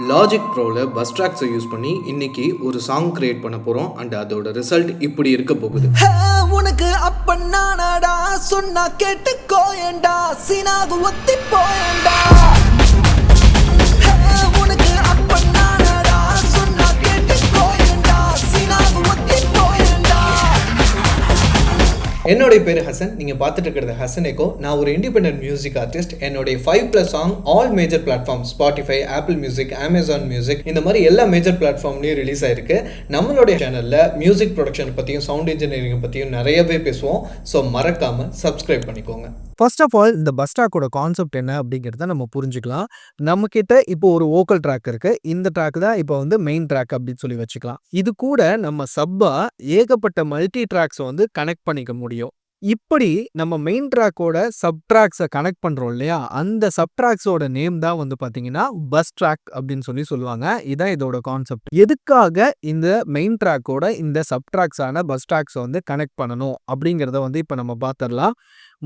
Logic ப்ரோவில் bus ட்ராக்ஸை use பண்ணி இன்னைக்கு ஒரு சாங் கிரியேட் பண்ண போகிறோம் அண்ட் அதோட ரிசல்ட் இப்படி இருக்க போகுது. உனக்கு அப்ப நானடா சொன்னா கேட்டுக்கோ ஏண்டா சீனாகு ஒத்தி போயண்டா. உனக்கு அப்ப நானடா சொன்னா கேட்டுக்கோ ஏண்டா சீனாகு ஒத்தி போயண்டா. என்னுடைய பேர் ஹசன். நீங்கள் பார்த்துட்டு இருக்கிறது ஹசன் எக்கோ. நான் ஒரு இண்டிபெண்டன்ட் மியூசிக் ஆர்டிஸ்ட். என்னுடைய 5+ song all major platform Spotify, apple music, Amazon music, இந்த மாதிரி எல்லா மேஜர் பிளாட்ஃபார்ம்லையும் ரிலீஸ் ஆயிருக்கு. நம்மளுடைய சேனலில் மியூசிக் ப்ரொடக்ஷன் பற்றியும் சவுண்ட் இன்ஜினியரிங் பற்றியும் நிறையவே பேசுவோம். ஸோ மறக்காமல் சப்ஸ்கிரைப் பண்ணிக்கோங்க. ஃபர்ஸ்ட் ஆஃப் ஆல் இந்த பஸ் ட்ராக்கோட கான்செப்ட் என்ன அப்படிங்கிறத நம்ம புரிஞ்சுக்கலாம். நம்மக்கிட்ட இப்போ ஒரு வோக்கல் ட்ராக் இருக்கு. இந்த ட்ராக் தான் இப்போ வந்து மெயின் ட்ராக் அப்படின்னு சொல்லி வச்சுக்கலாம். இது கூட நம்ம சப்பா ஏகப்பட்ட மல்டி ட்ராக்ஸ் வந்து கனெக்ட் பண்ணிக்க முடியும். இப்படி நம்ம மெயின் ட்ராக்கோட சப் ட்ராக்ஸை கனெக்ட் பண்ணுறோம் இல்லையா, அந்த சப் ட்ராக்ஸோட நேம் தான் வந்து பார்த்தீங்கன்னா பஸ் ட்ராக் அப்படின்னு சொல்லி சொல்லுவாங்க. இதான் இதோட கான்செப்ட். எதுக்காக இந்த மெயின் ட்ராக்கோட இந்த சப் ட்ராக்ஸான பஸ் ட்ராக்ஸை வந்து கனெக்ட் பண்ணணும் அப்படிங்கிறத வந்து இப்போ நம்ம பார்த்துடலாம்.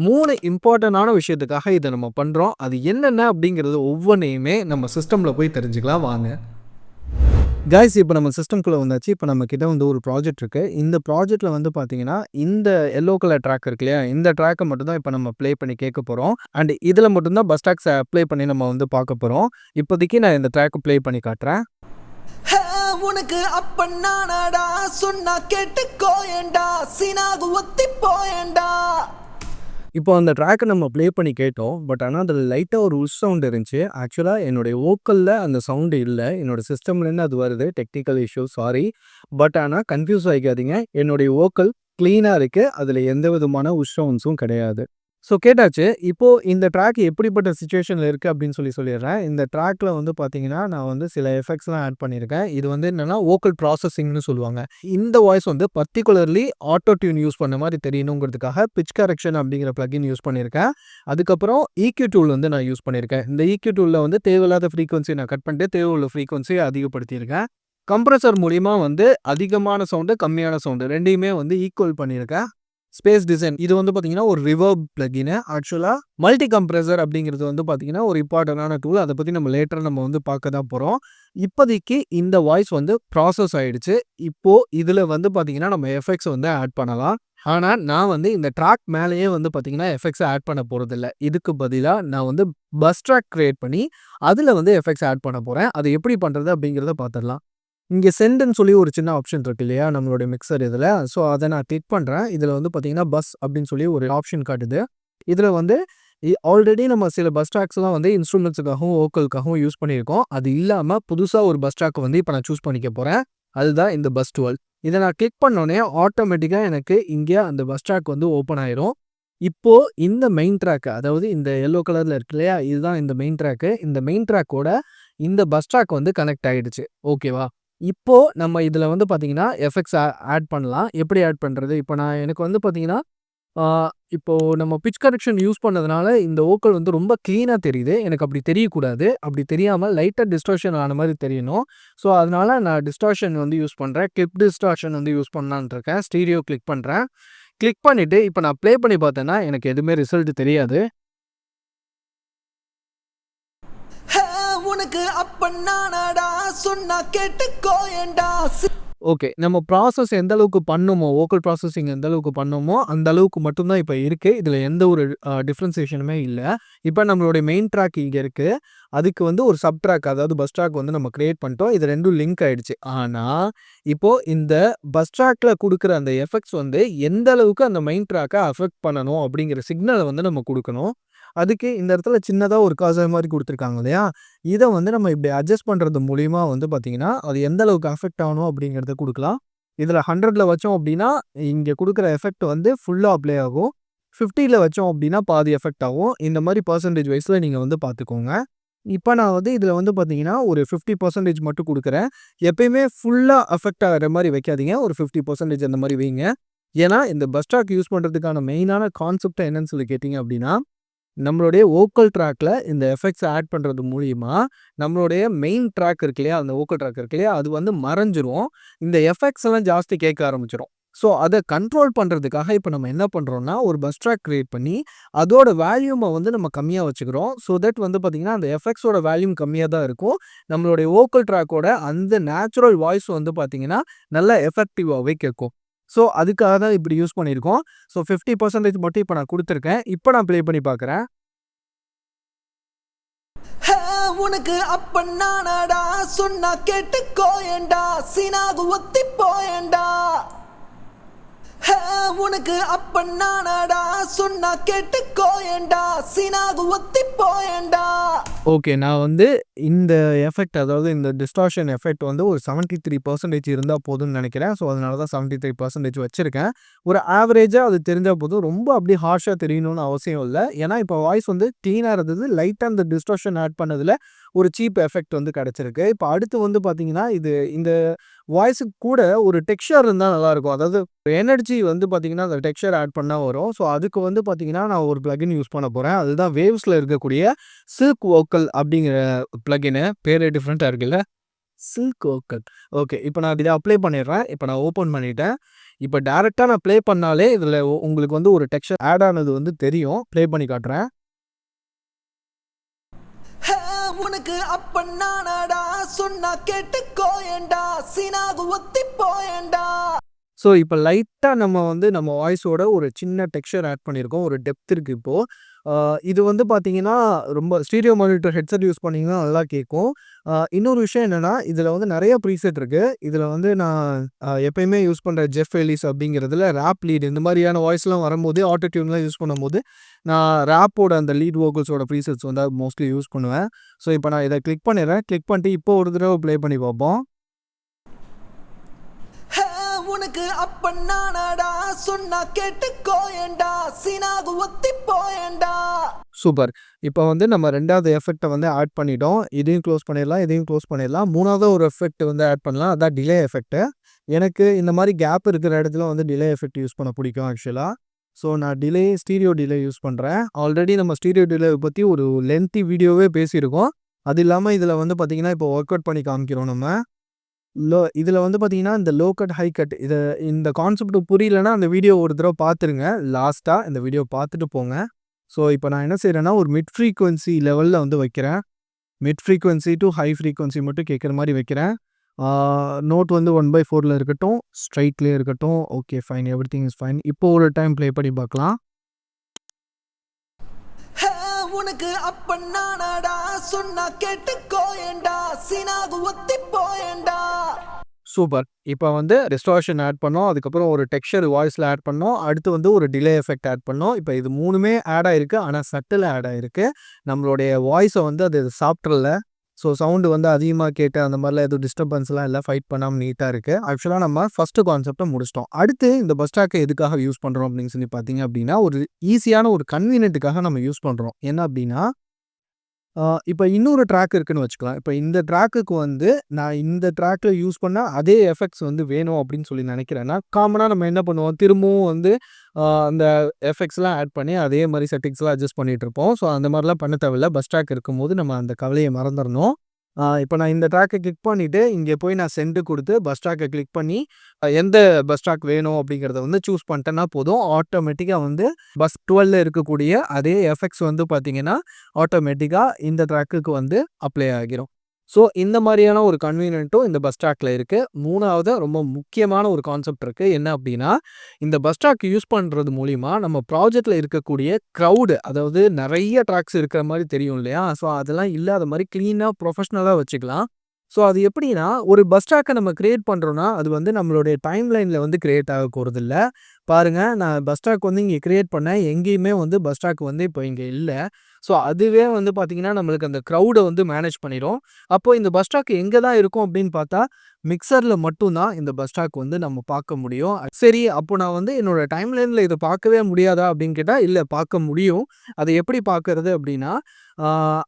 3 இம்பார்ட்டண்டான விஷயத்துக்காக இதை நம்ம பண்ணுறோம். அது என்னென்ன அப்படிங்கிறது ஒவ்வொன்றையுமே நம்ம சிஸ்டமில் போய் தெரிஞ்சுக்கலாம் வாங்க. கைஸ், இப்போ நம்ம சிஸ்டம்குள்ளே வந்தாச்சு. இப்போ நம்ம கிட்ட வந்து ஒரு ப்ராஜெக்ட் இருக்குது. இந்த ப்ராஜெக்ட்டில் வந்து பார்த்தீங்கன்னா இந்த எல்லோ கலர் ட்ராக் இருக்கு இல்லையா, இந்த ட்ராக்கை மட்டும் தான் இப்போ நம்ம ப்ளே பண்ணி கேட்க போகிறோம். அண்ட் இதில் மட்டும்தான் பஸ் ட்ராக்ஸை ப்ளே பண்ணி நம்ம வந்து பார்க்க போகிறோம். இப்போதைக்கு நான் இந்த ட்ராக்கை ப்ளே பண்ணி காட்டுறேன். உனக்கு அப்ப நானடா சொன்னா கேட்டுக்கோ ஏண்டா சீனாகு ஒத்தி போயண்டா. இப்போ அந்த ட்ராக்கை நம்ம ப்ளே பண்ணி கேட்டோம். பட் ஆனால் அதில் லைட்டாக ஒரு உஷ் சவுண்ட் இருந்துச்சு. ஆக்சுவலாக என்னுடைய வோக்கலில் அந்த சவுண்டு இல்லை, என்னோட சிஸ்டம்லேருந்து அது வருது. Technical issue, sorry. பட் ஆனால் கன்ஃபியூஸ் ஆகிக்காதீங்க. என்னுடைய வோக்கல் க்ளீனாக இருக்குது. அதில் எந்த விதமான உஷ் சவுண்ட்ஸும் கிடையாது. ஸோ கேட்டாச்சு. இப்போது இந்த ட்ராக் எப்படிப்பட்ட சுச்சுவேஷனில் இருக்குது அப்படின்னு சொல்லிடுறேன். இந்த ட்ராக்கில் வந்து பார்த்தீங்கன்னா நான் வந்து சில எஃபெக்ட்ஸ்லாம் ஆட் பண்ணியிருக்கேன். இது வந்து என்னென்னா வோக்கல் ப்ராசஸிங்னு சொல்லுவாங்க. இந்த வாய்ஸ் வந்து பர்டிகுலர்லி ஆட்டோ டியூன் யூஸ் பண்ண மாதிரி தெரியணுங்கிறதுக்காக பிச் கரெக்ஷன் அப்படிங்கிற ப்ளகின் யூஸ் பண்ணியிருக்கேன். அதுக்கப்புறம் EQ டூல் வந்து நான் யூஸ் பண்ணியிருக்கேன். இந்த EQ டூலில் வந்து தேவையில்லாத ஃப்ரீக்வன்சி நான் கட் பண்ணிட்டு தேவையுள்ள ஃப்ரீக்வன்சியை அதிகப்படுத்தியிருக்கேன். கம்ப்ரஸர் மூலிமா வந்து அதிகமான சவுண்டு, கம்மியான சவுண்டு ரெண்டையுமே வந்து ஈக்குவல் பண்ணியிருக்கேன். ஸ்பேஸ் டிசைன் இது வந்து பார்த்தீங்கன்னா ஒரு ரிவர்ப் பிளகின். ஆக்சுவலாக மல்டி கம்ப்ரஸர் அப்படிங்கிறது வந்து பார்த்தீங்கன்னா ஒரு இம்பார்ட்டண்டான டூல். அதை பற்றி நம்ம லேட்டராக நம்ம வந்து பார்க்க தான் போகிறோம். இப்போதைக்கு இந்த வாய்ஸ் வந்து ப்ராசஸ் ஆகிடுச்சு. இப்போது இதில் வந்து பார்த்தீங்கன்னா நம்ம எஃபெக்ட்ஸ் வந்து ஆட் பண்ணலாம். ஆனால் நான் வந்து இந்த ட்ராக் மேலேயே வந்து பார்த்தீங்கன்னா எஃபெக்ட்ஸை ஆட் பண்ண போகிறதில்ல. இதுக்கு பதிலாக நான் வந்து பஸ் ட்ராக் க்ரியேட் பண்ணி அதில் வந்து எஃபெக்ட்ஸ் ஆட் பண்ண போகிறேன். அது எப்படி பண்ணுறது அப்படிங்கிறத பார்த்துடலாம். இங்கே சென்டுன்னு சொல்லி ஒரு சின்ன ஆப்ஷன் இருக்கு இல்லையா நம்மளுடைய மிக்சர் இதில். ஸோ அதை நான் கிளிக் பண்ணுறேன். இதில் வந்து பார்த்தீங்கன்னா பஸ் அப்படின்னு சொல்லி ஒரு ஆப்ஷன் காட்டுது. இதில் வந்து ஆல்ரெடி நம்ம சில பஸ் ட்ராக்ஸ்லாம் வந்து இன்ஸ்ட்ருமெண்ட்ஸுக்காகவும் வோக்கலுக்காகவும் யூஸ் பண்ணியிருக்கோம். அது இல்லாமல் புதுசாக ஒரு பஸ் ட்ராக் வந்து இப்போ நான் சூஸ் பண்ணிக்க போகிறேன். அதுதான் இந்த பஸ் 12. இதை நான் கிளிக் பண்ணோடனே ஆட்டோமேட்டிக்காக எனக்கு இங்கே அந்த பஸ் ட்ராக் வந்து ஓப்பன் ஆயிரும். இப்போது இந்த மெயின் ட்ராக், அதாவது இந்த எல்லோ கலரில் இருக்கு இல்லையா, இதுதான் இந்த மெயின் ட்ராக்கு. இந்த மெயின் ட்ராக்கோட இந்த பஸ் ட்ராக் வந்து கனெக்ட் ஆகிடுச்சு. ஓகேவா? இப்போது நம்ம இதில் வந்து பார்த்தீங்கன்னா எஃபெக்ட்ஸ் ஆட் பண்ணலாம். எப்படி ஆட் பண்ணுறது? இப்போ எனக்கு வந்து பார்த்தீங்கன்னா இப்போது நம்ம பிச் கரெக்ஷன் யூஸ் பண்ணதுனால இந்த வோக்கல் வந்து ரொம்ப க்ளீனாக தெரியுது. எனக்கு அப்படி தெரியக்கூடாது. அப்படி தெரியாமல் லைட்டாக டிஸ்டார்ஷன் ஆன மாதிரி தெரியணும். ஸோ அதனால் நான் டிஸ்டார்ஷன் வந்து யூஸ் பண்ணுறேன். கிளிப் டிஸ்டார்ஷன் வந்து யூஸ் பண்ணலான்னு இருக்கேன். ஸ்டீரியோ கிளிக் பண்ணுறேன். கிளிக் பண்ணிவிட்டு இப்போ நான் ப்ளே பண்ணி பார்த்தேன்னா எனக்கு எதுவுமே ரிசல்ட் தெரியாது. உனக்கு அப்ப நானடா சொன்னா கேட்டுக்கோ ஏண்டா. ஓகே, நம்ம ப்ராசஸ் எந்த அளவுக்கு பண்ணுமோ, வோக்கல் ப்ராசஸிங் எந்த அளவுக்கு பண்ணுமோ அந்த அளவுக்கு மட்டும்தான் இப்போ இருக்குது. இதில் எந்த ஒரு டிஃப்ரென்சியேஷனுமே இல்லை. இப்போ நம்மளுடைய மெயின் ட்ராக் இங்கே இருக்குது. அதுக்கு வந்து ஒரு சப் ட்ராக், அதாவது பஸ் ட்ராக் வந்து நம்ம க்ரியேட் பண்ணிட்டோம். இது ரெண்டும் லிங்க் ஆகிடுச்சு. ஆனால் இப்போது இந்த பஸ் ட்ராக்கில் கொடுக்குற அந்த எஃபெக்ட்ஸ் வந்து எந்த அளவுக்கு அந்த மெயின் ட்ராக்கை அஃபெக்ட் பண்ணணும் அப்படிங்கிற சிக்னலை வந்து நம்ம கொடுக்கணும். அதுக்கு இந்த இடத்துல சின்னதாக ஒரு காசர் மாதிரி கொடுத்துருக்காங்க இல்லையா, இதை வந்து நம்ம இப்படி அட்ஜஸ்ட் பண்ணுறது மூலிமா வந்து பார்த்திங்கன்னா அது எந்த அளவுக்கு அஃபெக்ட் ஆகணும் அப்படிங்கிறத கொடுக்கலாம். இதில் 100ல் வச்சோம் அப்படின்னா இங்கே கொடுக்குற எஃபெக்ட் வந்து ஃபுல்லாக அப்ளை ஆகும். 50ல் வச்சோம் அப்படின்னா பாதி எஃபெக்ட் ஆகும். இந்த மாதிரி பர்சன்டேஜ் வைஸில் நீங்கள் வந்து பார்த்துக்கோங்க. இப்போ நான் வந்து இதில் வந்து பார்த்தீங்கன்னா ஒரு 50% மட்டும் கொடுக்குறேன். எப்பயுமே ஃபுல்லாக அஃபெக்ட் ஆகிற மாதிரி வைக்காதீங்க. ஒரு 50% அந்த மாதிரி வைங்க. ஏன்னா இந்த பஸ் ட்ராக் யூஸ் பண்ணுறதுக்கான மெயினான கான்செப்ட் என்னன்னு சொல்லி கேட்டிங்க அப்படின்னா, நம்மளுடைய வோக்கல் ட்ராக்ல இந்த எஃபெக்ட்ஸ் ஆட் பண்ணுறது மூலிமா நம்மளுடைய மெயின் ட்ராக் இருக்கு இல்லையா, அந்த வோக்கல் ட்ராக் இருக்கு இல்லையா, அது வந்து மறைஞ்சிரும். இந்த எஃபெக்ட்ஸ் எல்லாம் ஜாஸ்தி கேட்க ஆரம்பிச்சிடும். ஸோ அத கண்ட்ரோல் பண்றதுக்காக இப்ப நம்ம என்ன பண்றோம்னா, ஒரு பஸ் ட்ராக் கிரியேட் பண்ணி, அதோட வால்யூம வந்து நம்ம கம்மியா வச்சுக்கிறோம். ஸோ தட் வந்து பார்த்தீங்கன்னா, அந்த எஃபெக்ட்ஸோட வால்யூம் கம்மியா தான் இருக்கும். நம்மளுடைய வோக்கல் ட்ராக்கோட அந்த நேச்சுரல் வாய்ஸ் வந்து பார்த்தீங்கன்னா, நல்லா எஃபெக்டிவாவே கேட்கும். ஸோ அதுக்காக தான் இப்படி யூஸ் பண்ணியிருக்கோம். ஸோ 50% மட்டும் இப்ப நான் குடுத்துருக்கேன். இப்ப நான் ப்ளே பண்ணி பார்க்குறேன். ஹே, உனக்கு அப்பன் நானடா சொன்னா கேட்டுக்கோயேண்டா சீனாகு ஒத்தி போயேண்டா ஹே, உனக்கு அப்பன் நானடா சொன்னா கேட்டுக்கோயேண்டா சீனாகு ஒத்தி போயேண்டா ஓகே. நான் வந்து இந்த எஃபெக்ட் அதாவது இந்த டிஸ்டார்ஷன் எஃபெக்ட் வந்து ஒரு 73% இருந்தா போதும்னு நெனைக்கிறேன். ஸோ அதனால தான் 73% வச்சிருக்கேன். ஒரு ஆவரேஜா அது தெரிஞ்சா போதும். ரொம்ப அப்படியே ஹார்ஷா தெரியணும்னு அவசியம் இல்ல. ஏன்னா இப்ப வாய்ஸ் வந்து கிளீனா இருந்தது. லைட்டா அந்த டிஸ்டார்ஷன் ஆட் பண்ணதுல ஒரு சீப் எஃபெக்ட் வந்து கிடைச்சிருக்கு. இப்ப அடுத்து வந்து பார்த்தீங்கன்னா, இந்த வாய்ஸுக்கு கூட ஒரு டெக்ஸ்சர் இருந்தா நல்லாயிருக்கும். அதாவது எனர்ஜி வந்து பார்த்தீங்கன்னா, அந்த டெக்ஸ்சர் ஆட் பண்ணா வரும். ஸோ அதுக்கு வந்து பார்த்தீங்கன்னா, நான் ஒரு பிளக்கின் யூஸ் பண்ண போறேன். அதுதான் வேவ்ஸ்ல இருக்கக்கூடிய சில்க் வோக்கல் அப்படிங்கிற பிளக்கின்னு. பேரே டிஃபரெண்ட்டா இருக்குல்ல. Silk vocal. ஓகே. இப்ப நான் இத அப்ளை பண்ணிடுறேன். இப்ப நான் ஓப்பன் பண்ணிட்டேன். இப்ப டைரக்ட்டா நான் ப்ளே பண்ணாலே இதுல உங்களுக்கு வந்து ஒரு டெக்ஸ்சர் ஆட் ஆனது வந்து தெரியும். ப்ளே பண்ணி காட்டுறேன். ஹே, உனக்கு அப்பன் நானடா சொன்னா கேட்டுக்கோயேண்டா சீனாகு ஒத்தி போயேண்டா ஸோ இப்ப லைட்டா நம்ம வந்து நம்ம வாய்ஸோட ஒரு சின்ன டெக்ஸ்சர் ஆட் பண்ணியிருக்கோம். ஒரு டெப்த் இருக்கு இப்போ. இது வந்து பார்த்தீங்கன்னா, ரொம்ப ஸ்டீரியோ மானிட்டர் ஹெட்செட் யூஸ் பண்ணீங்கன்னா நல்லா கேட்கும். இன்னொரு விஷயம் என்னன்னா, இதுல வந்து நெறைய ப்ரீசெட் இருக்கு. இதுல வந்து நான் எப்பயுமே யூஸ் பண்ற ஜெஃப் எலிஸ் அப்படிங்கிறதுல ராப் லீட் இந்த மாரியான வாய்ஸ்லாம் வரும்போது, ஆட்டோ டியூன்லாம் யூஸ் பண்ணும்போது, நான் ராப்போட அந்த லீட் வோக்கல்ஸோட ப்ரீசெட்ஸ் வந்து மோஸ்ட்லி யூஸ் பண்ணுவேன். ஸோ இப்ப நான் இத கிளிக் பண்ணிடுறேன். கிளிக் பண்ணிட்டு இப்போ ஒரு தடவ ப்ளே பண்ணி பார்ப்போம். ஹே, உனக்கு அப்பன் நானடா சொன்னா கேட்டுக்கோயேண்டா சீனாகு ஒத்தி போயேண்டா சூப்பர். இப்ப வந்து நம்ம 2வது எஃபெக்ட்ட வந்து ஆட் பண்ணிட்டோம். இதையும் க்ளோஸ் பண்ணிடலாம். இதையும் க்ளோஸ் பண்ணிடலாம். 3வதா ஒரு எஃபெக்ட் வந்து ஆட் பண்ணலாம். அதான் டிலே எஃபெக்ட். எனக்கு இந்த மாரி கேப் இருக்கிற இடத்துல வந்து டிலே எஃபெக்ட் யூஸ் பண்ண பிடிக்கும் ஆக்சுவலா. ஸோ நான் ஸ்டீரியோ டிலே யூஸ் பண்றேன். ஆல்ரெடி நம்ம ஸ்டீரியோ டிலே பத்தி ஒரு லென்த்தி வீடியோவே பேசியிருக்கோம். அது இல்லாம இதுல வந்து பார்த்தீங்கன்னா, இப்போ வொர்க் அவுட் பண்ணி காமிக்கிறோம் நம்ம. இதுல வந்து பார்த்தீங்கன்னா, இந்த லோ கட், ஹை கட் இந்த கான்செப்ட் புரியலன்னா அந்த வீடியோ ஒரு தடவ பார்த்துருங்க. லாஸ்ட்டா இந்த வீடியோ பார்த்துட்டு போங்க. ஸோ இப்ப நான் என்ன செய்றேன்னா, ஒரு மிட் ஃப்ரீக்வென்சி லெவல்ல வந்து வைக்கிறேன். Mid frequency to high frequency மட்டும் கேட்குற மாரி வைக்கிறேன். நோட் வந்து 1/4ல இருக்கட்டும். ஸ்ட்ரைட்லயே இருக்கட்டும். Okay fine. Everything is fine. இப்போ ஒரு டைம் ப்ளே பண்ணி பார்க்கலாம். ஹே, உனக்கு அப்பன் நானடா சொன்னா கேட்டுக்கோயேண்டா சீனாகு ஒத்தி போயேண்டா சூப்பர். இப்ப வந்து டிஸ்டார்ஷன் ஆட் பண்ணோம். அதுக்கப்புறம் ஒரு டெக்ஸ்சர் வாய்ஸ்ல ஆட் பண்ணோம். அடுத்து வந்து ஒரு டிலே எஃபெக்ட் ஆட் பண்ணோம். இப்ப இது 3மே ஆட் ஆயிருக்கு. ஆனா சட்டிலா ஆட் ஆயிருக்கு. நம்மளுடைய வாய்ஸ வந்து அது சாப்ட்றல. ஸோ சவுண்ட் வந்து அதிகமா கேட்டு அந்த மாரிலாம் எதுவும் டிஸ்டர்பன்ஸ்லாம் இல்ல. ஃபைட் பண்ணாம நீட்டா இருக்கு. ஆக்சுவலா நம்ம ஃபர்ஸ்ட் கான்செப்ட்ட முடிச்சுட்டோம். அடுத்து இந்த பஸ் ட்ராக்க எதுக்காக யூஸ் பண்றோம் அப்படின்னு சொல்லி பார்த்தீங்க அப்படின்னா, ஒரு ஈஸியான ஒரு கன்வீனியன்ட்க்காக நம்ம யூஸ் பண்றோம். என்ன அப்படின்னா, இப்ப இன்னொரு ட்ராக் இருக்குன்னு வச்சுக்கலாம். இப்ப இந்த ட்ராக்குக்கு வந்து நான் இந்த ட்ராக்ல யூஸ் பண்ண அதே எஃபெக்ட்ஸ் வந்து வேணும் அப்படின்னு சொல்லி நினைக்கிறேன்னா, காமனா நம்ம என்ன பண்ணுவோம், திரும்பவும் வந்து அந்த எஃபெக்ட்ஸ்லாம் ஆட் பண்ணி அதே மாரி செட்டிங்ஸ்லாம் அட்ஜஸ்ட் பண்ணிட்டுருப்போம். ஸோ அந்த மாரிலாம் பண்ண தேவையில்ல. பஸ் ட்ராக் இருக்கும்போது நம்ம அந்த கவலைய மறந்துறணும். இப்ப நான் இந்த ட்ராக்க கிளிக் பண்ணிட்டு, இங்க போய் நான் சென்ட் குடுத்து பஸ் ட்ராக்க கிளிக் பண்ணி, எந்த பஸ் ட்ராக் வேணும் அப்படிங்கிறத வந்து சூஸ் பண்ணிட்டேன்னா போதும். ஆட்டோமேட்டிக்கா வந்து பஸ் 12ல இருக்கக்கூடிய அதே எஃபெக்ட்ஸ் வந்து பார்த்தீங்கன்னா, ஆட்டோமேட்டிக்கா இந்த ட்ராக்குக்கு வந்து அப்ளை ஆகிரும். ஸோ இந்த மாரியான ஒரு கன்வீனியன்ட்டும் இந்த பஸ் ட்ராக்ல இருக்கு. 3வது ரொம்ப முக்கியமான ஒரு கான்செப்ட் இருக்கு. என்ன அப்படின்னா, இந்த பஸ் ட்ராக் யூஸ் பண்றது மூலியமா நம்ம ப்ராஜெக்ட்ல இருக்கக்கூடிய கிரவுட் அதாவது நெறைய ட்ராக்ஸ் இருக்கிற மாரி தெரியும் இல்லையா? ஸோ அதெல்லாம் இல்லாத மாரி கிளீனா, ப்ரொஃபஷனலா வச்சுக்கலாம். ஸோ அது எப்படின்னா, ஒரு பஸ் ட்ராக்க நம்ம கிரியேட் பண்றோம்னா, அது வந்து நம்மளுடைய டைம் லைன்ல வந்து கிரியேட் ஆக போறதில்ல. பாருங்க, நான் பஸ் ட்ராக் வந்து இங்க கிரியேட் பண்ணேன். எங்கேயுமே வந்து பஸ் ட்ராக் வந்து இப்போ இங்க இல்ல. ஸோ அதுவே வந்து பார்த்தீங்கன்னா, நம்மளுக்கு அந்த கிரவுட வந்து மேனேஜ் பண்ணிரும். அப்போ இந்த பஸ் ஸ்டாக் எங்க தான் இருக்கும் அப்படின்னு பார்த்தா, மிக்ஸர்ல மட்டும் தான் இந்த பஸ் ஸ்டாக் வந்து நம்ம பார்க்க முடியும். சரி, அப்போ நான் வந்து என்னோட டைம்லைன்ல இத பார்க்கவே முடியாதா அப்படின்னு கேட்டா, இல்ல பார்க்க முடியும். அத எப்படி பார்க்கறது அப்படின்னா,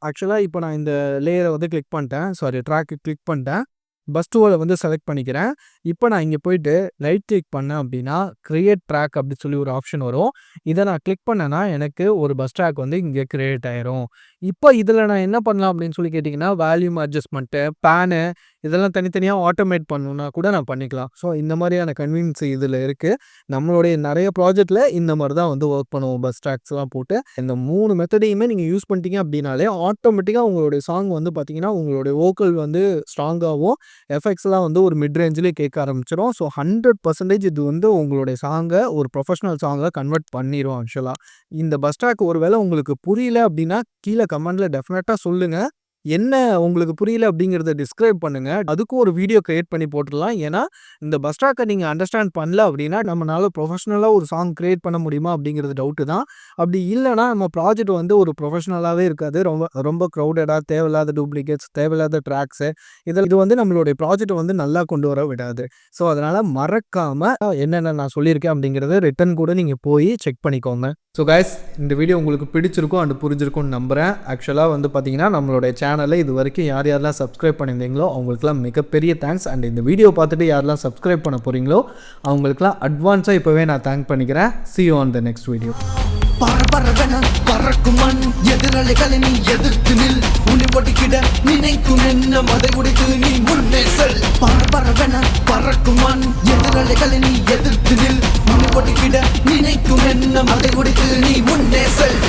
ஆக்சுவலா இப்போ நான் இந்த லேயர வந்து கிளிக் பண்ணிட்டேன். சாரி ட்ராக்க கிளிக் பண்ணிட்டேன். பஸ் டூவல வந்து செலக்ட் பண்ணிக்கிறேன். இப்போ நான் இங்க போயிட்டு ரைட் கிளிக் பண்ணேன் அப்படின்னா, கிரியேட் ட்ராக் அப்படின்னு சொல்லி ஒரு ஆப்ஷன் வரும். இத நான் கிளிக் பண்ணேன்னா, எனக்கு ஒரு பஸ் ட்ராக் வந்து இங்க கிரியேட் ஆயிரும். இப்போ இதில் நான் என்ன பண்ணலாம் அப்படின்னு சொல்லி கேட்டிங்கன்னா, வால்யூம் அட்ஜஸ்ட்மெண்ட்டு, பேனு இதெல்லாம் தனித்தனியா ஆட்டோமேட் பண்ணணும்னா கூட நான் பண்ணிக்கலாம். ஸோ இந்த மாதிரியான கன்வீனியன்ஸ் இதில இருக்கு. நம்மளுடைய நெறைய ப்ராஜெக்ட்ல இந்த மாரி தான் வந்து ஒர்க் பண்ணுவோம். பஸ் ட்ராக்ஸ்லாம் போட்டு. இந்த 3 மெத்தடையுமே நீங்க யூஸ் பண்ணிட்டீங்க அப்படின்னாலே, ஆட்டோமேட்டிக்கா உங்களுடைய சாங் வந்து பார்த்தீங்கன்னா, உங்களுடைய வோக்கல் வந்து ஸ்ட்ராங்காவும், எஃபெக்ட்ஸ்லாம் வந்து ஒரு மிட் ரேஞ்சிலே கேட்க ஆரம்பிச்சுரும். ஸோ 100% இது வந்து உங்களுடைய சாங்க ஒரு ப்ரொஃபஷனல் சாங்கா கன்வெர்ட் பண்ணிரும் ஆக்சுவலா. இந்த பஸ் ட்ராக் ஒரு வேள உங்களுக்கு புரியல அப்படின்னா, கீழ கமெண்ட்ல டெஃபினட்டா சொல்லுங்க. என்ன உங்களுக்கு புரியல அப்படிங்கிறத டிஸ்கிரைப் பண்ணுங்க. அதுக்கும் ஒரு வீடியோ கிரியேட் பண்ணி போட்டுறலாம். ஏன்னா, இந்த பஸ் ட்ராக்க நீங்க அண்டர்ஸ்டாண்ட் பண்ணல அப்படின்னா, நம்மனால ப்ரொஃபஷனலா ஒரு சாங் கிரியேட் பண்ண முடியுமா அப்படிங்கிறது டவுட்டு தான். அப்படி இல்லன்னா, நம்ம ப்ராஜெக்ட் வந்து ஒரு ப்ரொஃபஷனலாவே இருக்காது. ரொம்ப ரொம்ப க்ரவுடடா தேவையில்லாத டூப்ளிகேட்ஸ், தேவையில்லாத ட்ராக்ஸு இது வந்து நம்மளுடைய ப்ராஜெக்ட்ட வந்து நல்லா கொண்டு வர விடாது. ஸோ, அதனால மறக்காம என்னென்ன நான் சொல்லியிருக்கேன் அப்படிங்கிறத ரிட்டர்ன் கூட நீங்க போய் செக் பண்ணிக்கோங்க. ஸோ கைஸ், இந்த வீடியோ உங்களுக்கு பிடிச்சிருக்கும் அண்ட் புரிஞ்சிருக்கும்னு நம்புறேன். ஆக்சுவலா வந்து பார்த்தீங்கன்னா, நம்மளுடைய சேனலை இதுவரைக்கும் யாரெல்லாம் சப்ஸ்கிரைப் பண்ணியிருந்தீங்களோ அவங்களுக்குலாம் மிகப்பெரிய தேங்க்ஸ். அண்ட் இந்த வீடியோ பார்த்துட்டு யாரெல்லாம் சப்ஸ்கிரைப் பண்ண போறீங்களோ அவங்களுக்குலாம் அட்வான்ஸா இப்பவே நான் தேங்க் பண்ணிக்கிறேன். See you on the next video. பரபரவென பறக்கும் மண் எதிராளிகளை நீ எதிர்த்து நில் உன்னை ஒடுக்கிட நினைக்கும் என்ன மதை உடைத்து நீ முன்னே செல் பரபரவென பறக்கும் மண் எதிராளிகளை நீ எதிர்த்து நில் உன்னை ஒடுக்கிட நினைக்கும் என்ன மதை உடைத்து நீ முன்னே செல்